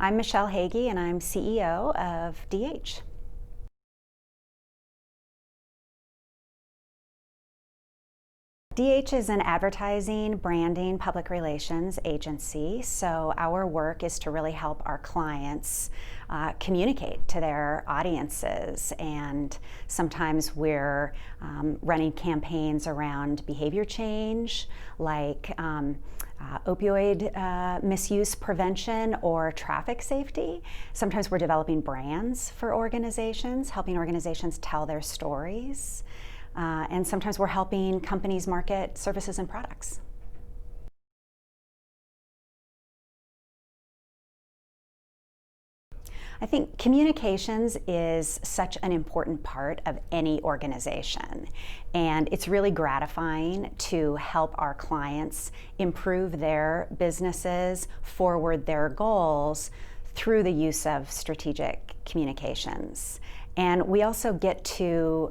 I'm Michelle Hagee, and I'm CEO of DH. DH is an advertising, branding, public relations agency, so our work is to really help our clients communicate to their audiences, and sometimes we're running campaigns around behavior change, like opioid misuse prevention or traffic safety. Sometimes we're developing brands for organizations, helping organizations tell their stories. And sometimes we're helping companies market services and products. I think communications is such an important part of any organization, and it's really gratifying to help our clients improve their businesses, forward their goals through the use of strategic communications. And we also get to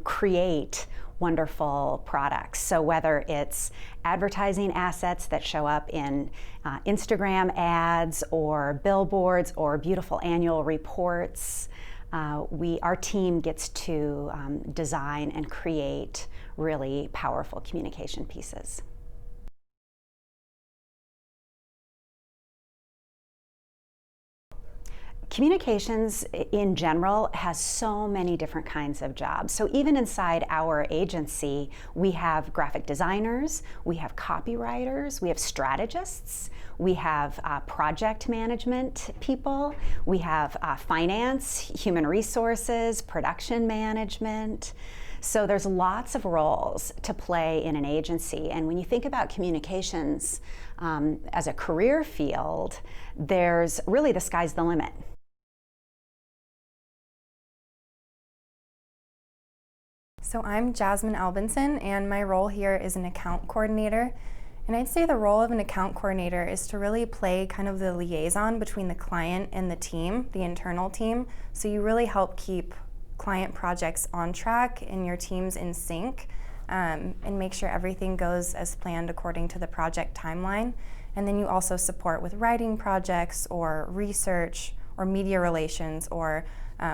create wonderful products. So whether it's advertising assets that show up in Instagram ads or billboards or beautiful annual reports, our team gets to design and create really powerful communication pieces. Communications in general has so many different kinds of jobs. So even inside our agency, we have graphic designers, we have copywriters, we have strategists, we have project management people, we have finance, human resources, production management. So there's lots of roles to play in an agency, and when you think about communications as a career field, there's really the sky's the limit. So I'm Jasmine Albinson, and my role here is an account coordinator. And I'd say the role of an account coordinator is to really play kind of the liaison between the client and the team, the internal team. So you really help keep client projects on track and your teams in sync, and make sure everything goes as planned according to the project timeline. And then you also support with writing projects or research or media relations or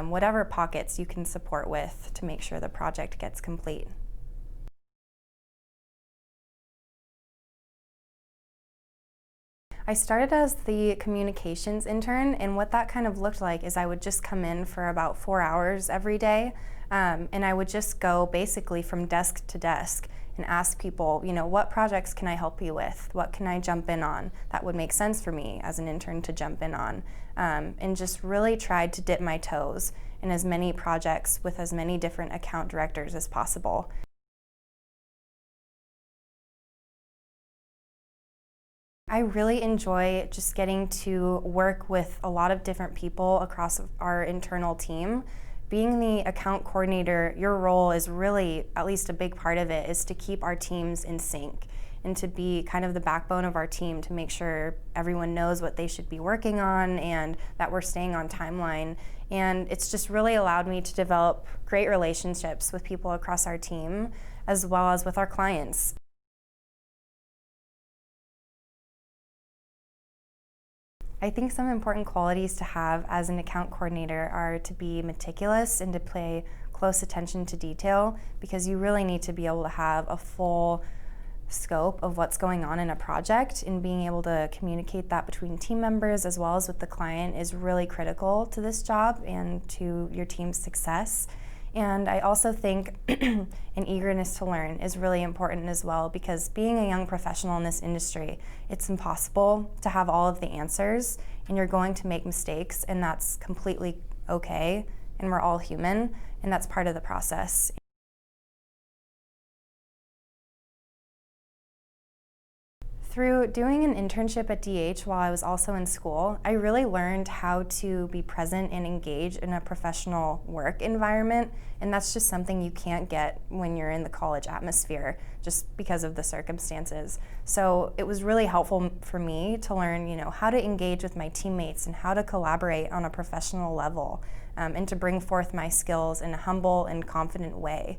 whatever pockets you can support with to make sure the project gets complete. I started as the communications intern, and what that kind of looked like is I would just come in for about 4 hours every day, and I would just go basically from desk to desk and ask people, what projects can I help you with? What can I jump in on that would make sense for me as an intern to jump in on? And just really tried to dip my toes in as many projects with as many different account directors as possible. I really enjoy just getting to work with a lot of different people across our internal team. Being the account coordinator, your role is really, at least a big part of it, is to keep our teams in sync and to be kind of the backbone of our team to make sure everyone knows what they should be working on and that we're staying on timeline. And it's just really allowed me to develop great relationships with people across our team as well as with our clients. I think some important qualities to have as an account coordinator are to be meticulous and to pay close attention to detail, because you really need to be able to have a full scope of what's going on in a project, and being able to communicate that between team members as well as with the client is really critical to this job and to your team's success. And I also think an eagerness to learn is really important as well, because being a young professional in this industry, it's impossible to have all of the answers, and you're going to make mistakes, and that's completely okay, and we're all human, and that's part of the process. Through doing an internship at DH while I was also in school, I really learned how to be present and engage in a professional work environment, and that's just something you can't get when you're in the college atmosphere just because of the circumstances. So it was really helpful for me to learn, how to engage with my teammates and how to collaborate on a professional level, and to bring forth my skills in a humble and confident way.